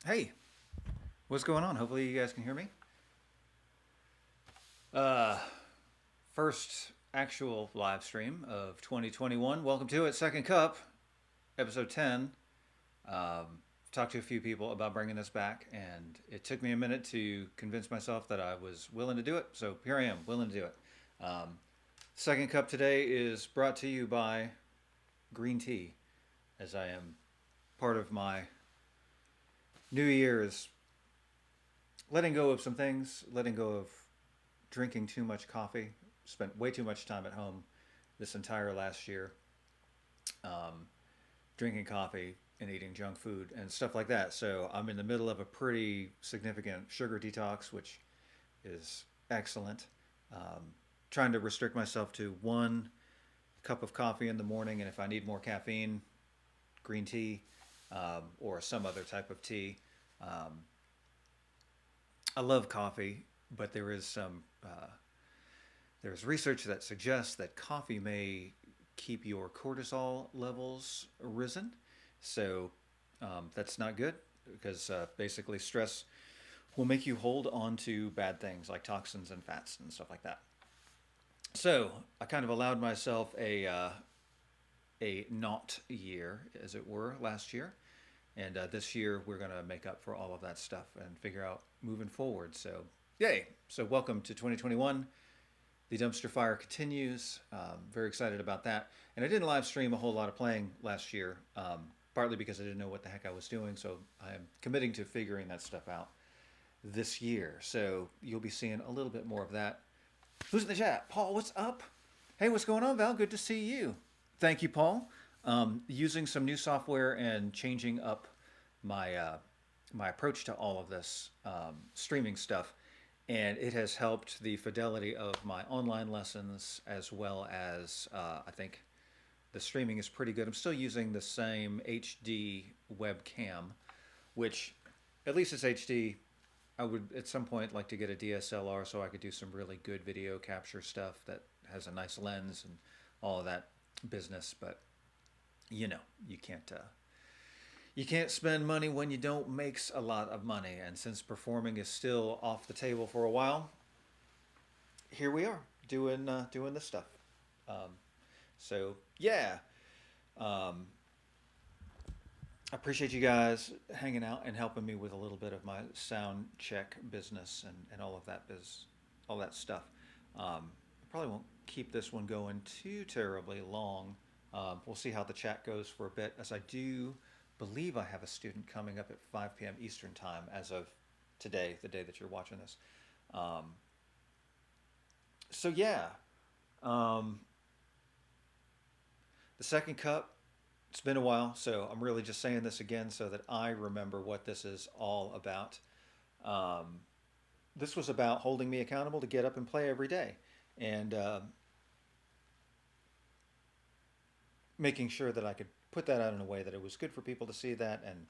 Hey, what's going on? Hopefully, you guys can hear me. Uh, First actual live stream of 2021. Welcome to it. Second Cup, episode 10. Talked to a few people about bringing this back, and it took me a minute to convince myself that I was willing to do it. So here I am, willing to do it. Um, Second Cup today is brought to you by green tea, as I am part of my New Year's letting go of some things, letting go of drinking too much coffee. Spent way too much time at home this entire last year, um, drinking coffee and eating junk food and stuff like that. So I'm in the middle of a pretty significant sugar detox, which is excellent. Um, Trying to restrict myself to one cup of coffee in the morning, and if I need more caffeine, green tea or some other type of tea. Um, I love coffee, but there's research that suggests that coffee may keep your cortisol levels risen. So that's not good because basically stress will make you hold on to bad things like toxins and fats and stuff like that. So I kind of allowed myself a not year, as it were, last year. And this year we're going to make up for all of that stuff and figure out moving forward. So, yay. So, welcome to 2021. The dumpster fire continues. Very excited about that. And I didn't live stream a whole lot of playing last year, partly because I didn't know what the heck I was doing. So, I am committing to figuring that stuff out this year. So, you'll be seeing a little bit more of that. Who's in the chat? Paul, what's up? Hey, what's going on, Val? Good to see you. Thank you, Paul. Using some new software and changing up my my approach to all of this streaming stuff, and it has helped the fidelity of my online lessons as well as I think the streaming is pretty good. I'm still using the same HD webcam, which at least it's HD. I would at some point like to get a DSLR so I could do some really good video capture stuff that has a nice lens and all of that business. But you know, you can't spend money when you don't make a lot of money. And since performing is still off the table for a while, here we are doing this stuff. Um, so yeah, um, I appreciate you guys hanging out and helping me with a little bit of my sound check business and all that stuff. I probably won't keep this one going too terribly long. We'll see how the chat goes for a bit, as I do believe I have a student coming up at 5 p.m. Eastern Time as of today, the day that you're watching this. Um, so yeah, um, the second cup. It's been a while, so I'm really just saying this again so that I remember what this is all about. Um, this was about holding me accountable to get up and play every day, and making sure that I could put that out in a way that it was good for people to see that, and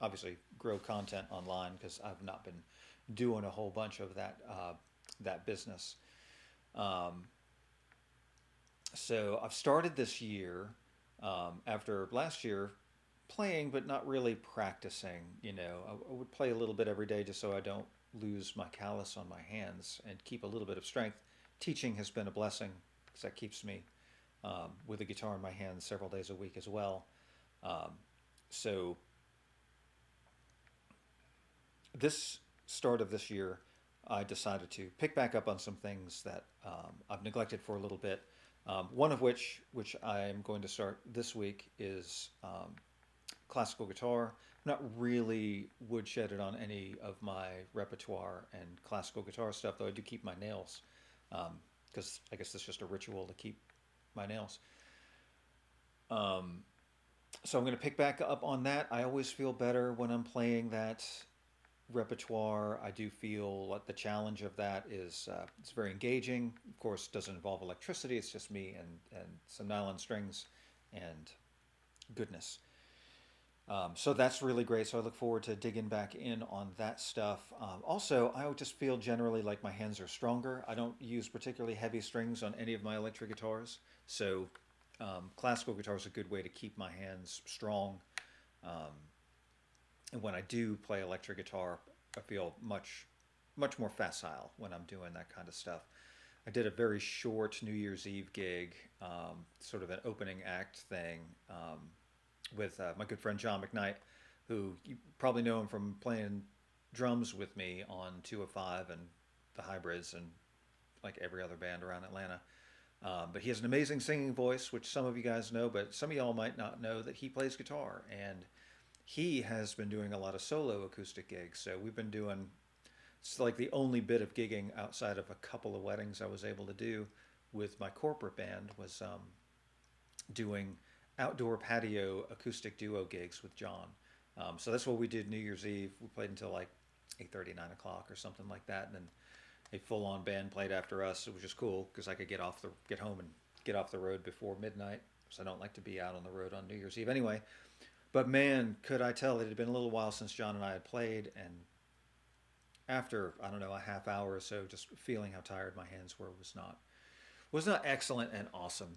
obviously grow content online because I've not been doing a whole bunch of that business. Um, so I've started this year after last year playing but not really practicing. I would play a little bit every day just so I don't lose my callus on my hands and keep a little bit of strength. Teaching has been a blessing because that keeps me with a guitar in my hands several days a week as well. Um, so this start of this year, I decided to pick back up on some things that I've neglected for a little bit. One of which I'm going to start this week, is classical guitar. I'm not really woodshedded on any of my repertoire and classical guitar stuff, though I do keep my nails because I guess it's just a ritual to keep my nails. Um, so I'm going to pick back up on that. I always feel better when I'm playing that repertoire. I do feel like the challenge of that is it's very engaging. Of course, it doesn't involve electricity. It's just me and some nylon strings and goodness. So that's really great. So I look forward to digging back in on that stuff. Also, I just feel generally like my hands are stronger. I don't use particularly heavy strings on any of my electric guitars. So classical guitar is a good way to keep my hands strong. Um, And when I do play electric guitar, I feel much more facile when I'm doing that kind of stuff. I did a very short New Year's Eve gig, sort of an opening act thing, with my good friend John McKnight, who you probably know him from playing drums with me on 205 and the Hybrids and like every other band around Atlanta. But he has an amazing singing voice, which some of you guys know, but some of y'all might not know that he plays guitar. And he has been doing a lot of solo acoustic gigs. So we've been doing, it's like the only bit of gigging outside of a couple of weddings I was able to do with my corporate band was doing outdoor patio acoustic duo gigs with John. So that's what we did New Year's Eve. We played until like 8:30, 9 o'clock or something like that. And then a full-on band played after us. It was just cool because I could get home and get off the road before midnight. So I don't like to be out on the road on New Year's Eve anyway. But man, could I tell it had been a little while since John and I had played, and after I don't know a half hour or so, just feeling how tired my hands were was not excellent and awesome.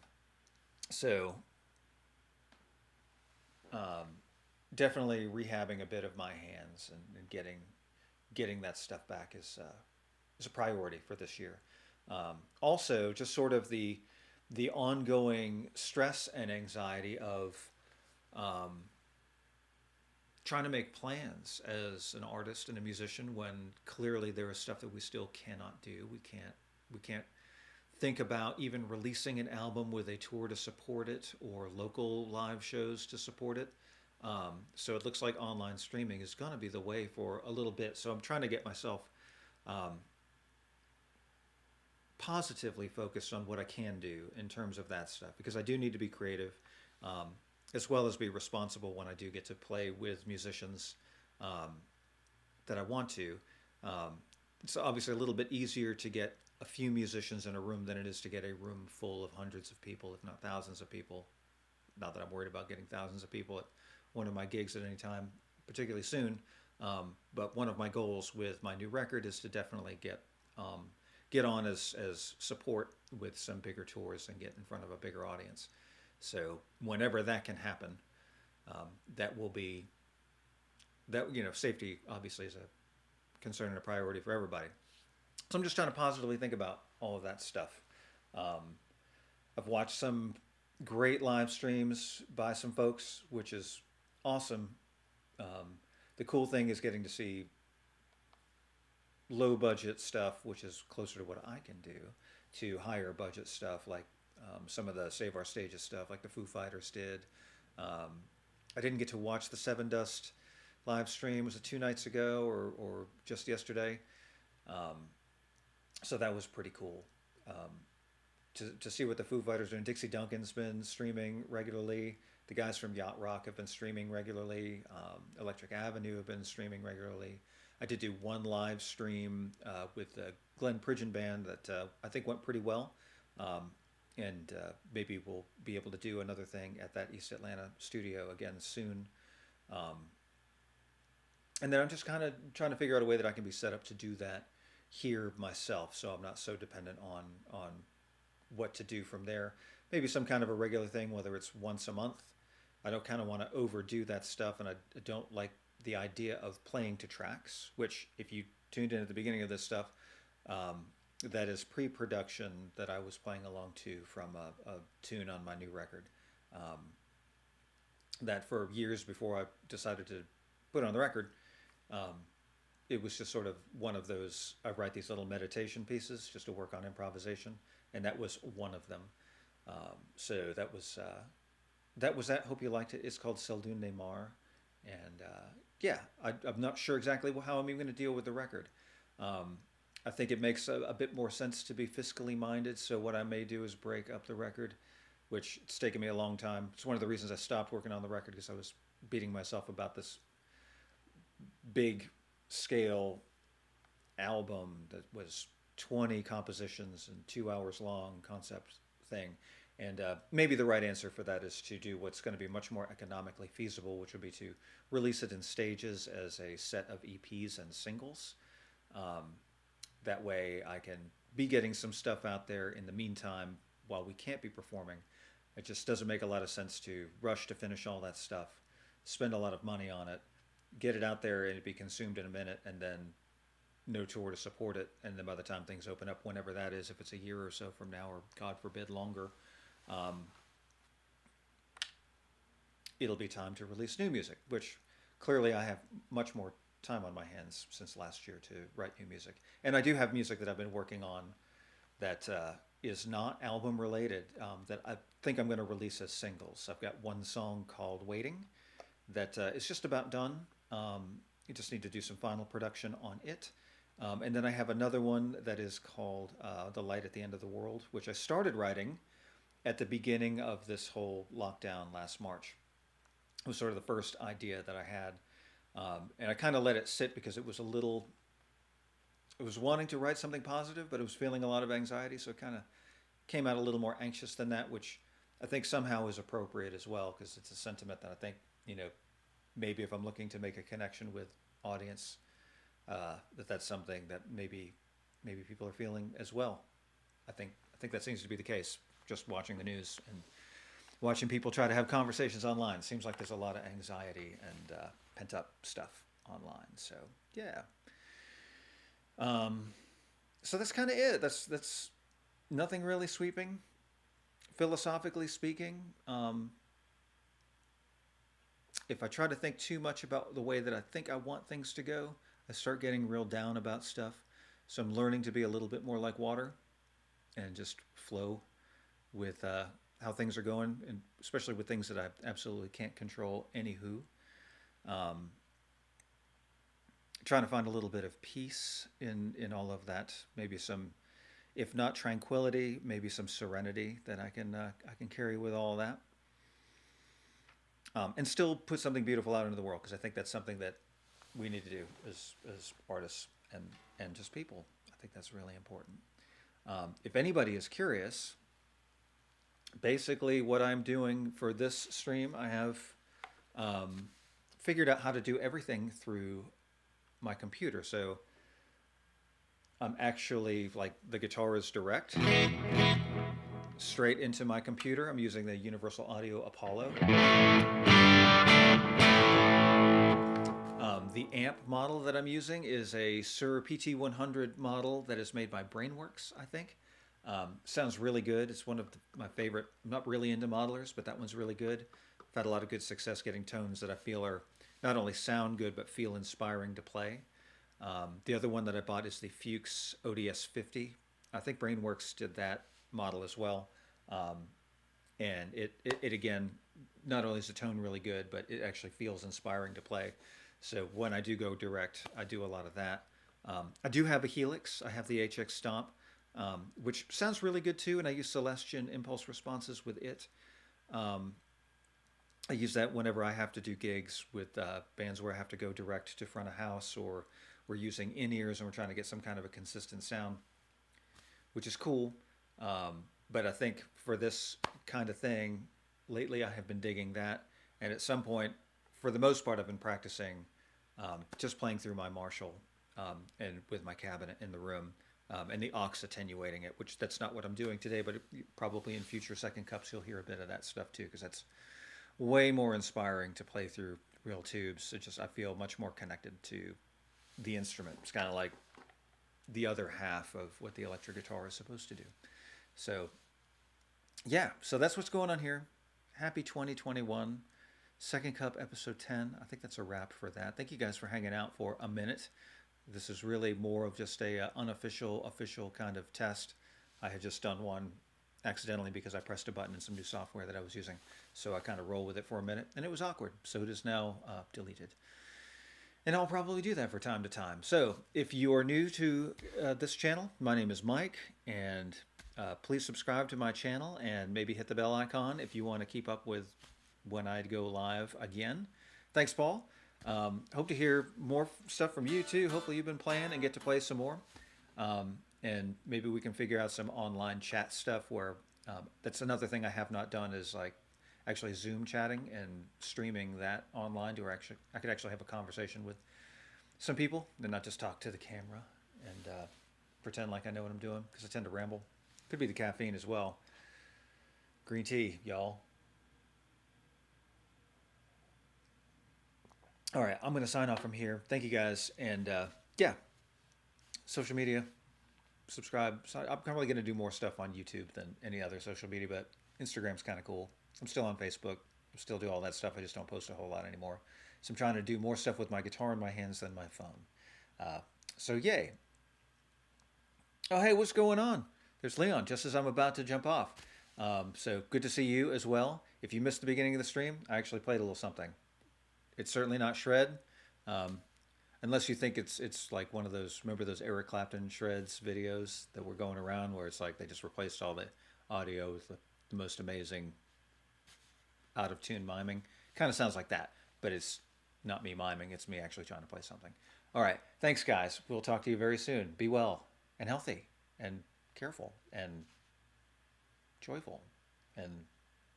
So um, definitely rehabbing a bit of my hands and getting that stuff back is a priority for this year. Also, just sort of the ongoing stress and anxiety of um, trying to make plans as an artist and a musician when clearly there is stuff that we still cannot do. We can't think about even releasing an album with a tour to support it or local live shows to support it. So it looks like online streaming is going to be the way for a little bit. So I'm trying to get myself um, positively focused on what I can do in terms of that stuff because I do need to be creative, um, as well as be responsible when I do get to play with musicians um, that I want to. Um, it's obviously a little bit easier to get a few musicians in a room than it is to get a room full of hundreds of people, if not thousands of people. Not that I'm worried about getting thousands of people at one of my gigs at any time, particularly soon. But one of my goals with my new record is to definitely um, get on as support with some bigger tours and get in front of a bigger audience. So whenever that can happen, um, that will be that safety obviously is a concern and a priority for everybody. So I'm just trying to positively think about all of that stuff. Um, I've watched some great live streams by some folks, which is awesome. Um, the cool thing is getting to see low budget stuff, which is closer to what I can do, to higher budget stuff like some of the Save Our Stages stuff, like the Foo Fighters did. Um, I didn't get to watch the Seven Dust live stream. Was it 2 nights ago or just yesterday? Um, so that was pretty cool. Um, to see what the Foo Fighters are doing. Dixie Duncan's been streaming regularly. The guys from Yacht Rock have been streaming regularly. Electric Avenue have been streaming regularly. I did do one live stream with the Glenn Pridgeon band that I think went pretty well. Um, and maybe we'll be able to do another thing at that East Atlanta studio again soon. Um, and then I'm just kind of trying to figure out a way that I can be set up to do that here myself, so I'm not so dependent on what to do from there. Maybe some kind of a regular thing, whether it's once a month. I don't kind of want to overdo that stuff, and I don't like the idea of playing to tracks. Which, if you tuned in at the beginning of this stuff, um, that is pre-production that I was playing along to from a tune on my new record. Um, that for years before I decided to put it on the record, um, it was just sort of one of those. I write these little meditation pieces just to work on improvisation, and that was one of them. So that was that. Hope you liked it. It's called Seldun Neymar, and yeah, I'm not sure exactly how I'm even going to deal with the record. Um, I think it makes a bit more sense to be fiscally minded. So what I may do is break up the record, which it's taken me a long time. It's one of the reasons I stopped working on the record because I was beating myself about this big scale album that was 20 compositions and 2 hours long concept thing. And maybe the right answer for that is to do what's going to be much more economically feasible, which would be to release it in stages as a set of EPs and singles. Um, that way I can be getting some stuff out there in the meantime while we can't be performing. It just doesn't make a lot of sense to rush to finish all that stuff, spend a lot of money on it, get it out there and it be consumed in a minute, and then no tour to support it. And then by the time things open up, whenever that is, if it's a year or so from now, or God forbid longer, um, it'll be time to release new music, which clearly I have much more time on my hands since last year to write new music. And I do have music that I've been working on that is not album related, that I think I'm going to release as singles. I've got one song called Waiting that is just about done. You just need to do some final production on it. And then I have another one that is called The Light at the End of the World, which I started writing at the beginning of this whole lockdown last March. It was sort of the first idea that I had. And I kind of let it sit because it was a little, it was wanting to write something positive, but it was feeling a lot of anxiety. So it kind of came out a little more anxious than that, which I think somehow is appropriate as well, because it's a sentiment that I think, maybe if I'm looking to make a connection with audience, that's something that maybe people are feeling as well. I think that seems to be the case. Just watching the news and watching people try to have conversations online, it seems like there's a lot of anxiety and pent up stuff online. So yeah. So that's kind of it. That's nothing really sweeping. Philosophically speaking, if I try to think too much about the way that I think I want things to go, I start getting real down about stuff. So I'm learning to be a little bit more like water and just flow with how things are going, and especially with things that I absolutely can't control. Anywho, trying to find a little bit of peace in all of that. Maybe some, if not tranquility, maybe some serenity that I can carry with all of that. And still put something beautiful out into the world, because I think that's something that we need to do as artists and just people. I think that's really important. If anybody is curious, basically what I'm doing for this stream, I have figured out how to do everything through my computer. So I'm actually, like, the guitar is direct straight into my computer. I'm using the Universal Audio Apollo. The amp model that I'm using is a Shure PT100 model that is made by Brainworks, I think. Sounds really good. It's one of my favorite. I'm not really into modelers, but that one's really good. I've had a lot of good success getting tones that I feel are not only sound good, but feel inspiring to play. The other one that I bought is the Fuchs ODS 50. I think Brainworks did that model as well. And it again, not only is the tone really good, but it actually feels inspiring to play. So when I do go direct, I do a lot of that. I do have a Helix. I have the HX Stomp, which sounds really good too, and I use Celestion impulse responses with it. I use that whenever I have to do gigs with bands where I have to go direct to front of house, or we're using in-ears and we're trying to get some kind of a consistent sound, which is cool. But I think for this kind of thing, lately I have been digging that. And at some point, for the most part, I've been practicing just playing through my Marshall and with my cabinet in the room, and the aux attenuating it, which that's not what I'm doing today, but probably in future second cups you'll hear a bit of that stuff too, because that's way more inspiring to play through real tubes. It just, I feel much more connected to the instrument. It's kind of like the other half of what the electric guitar is supposed to do. So yeah, so that's what's going on here. Happy 2021. Second Cup episode 10. I think that's a wrap for that. Thank you guys for hanging out for a minute. This is really more of just a unofficial, official kind of test. I had just done one accidentally because I pressed a button in some new software that I was using. So I kind of roll with it for a minute, and it was awkward. So it is now deleted. And I'll probably do that from time to time. So if you are new to this channel, my name is Mike, and please subscribe to my channel and maybe hit the bell icon if you want to keep up with when I go live again. Thanks, Paul. Hope to hear more stuff from you too. Hopefully you've been playing and get to play some more. And maybe we can figure out some online chat stuff where that's another thing I have not done, is like actually Zoom chatting and streaming that online to where I could actually have a conversation with some people and not just talk to the camera and pretend like I know what I'm doing, because I tend to ramble. Could be the caffeine as well. Green tea, y'all. All right, I'm going to sign off from here. Thank you guys. And yeah, social media, subscribe. So I'm probably going to do more stuff on YouTube than any other social media, but Instagram's kind of cool. I'm still on Facebook. I still do all that stuff. I just don't post a whole lot anymore. So I'm trying to do more stuff with my guitar in my hands than my phone. Uh, so yay. Oh, hey, what's going on? There's Leon, just as I'm about to jump off. So good to see you as well. If you missed the beginning of the stream, I actually played a little something. It's certainly not shred, um, unless you think it's like one of those. Remember those Eric Clapton shreds videos that were going around, where it's like they just replaced all the audio with the most amazing out of tune miming. Kind of sounds like that, but it's not me miming. It's me actually trying to play something. All right, thanks guys. We'll talk to you very soon. Be well and healthy and careful and joyful and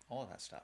all of that stuff.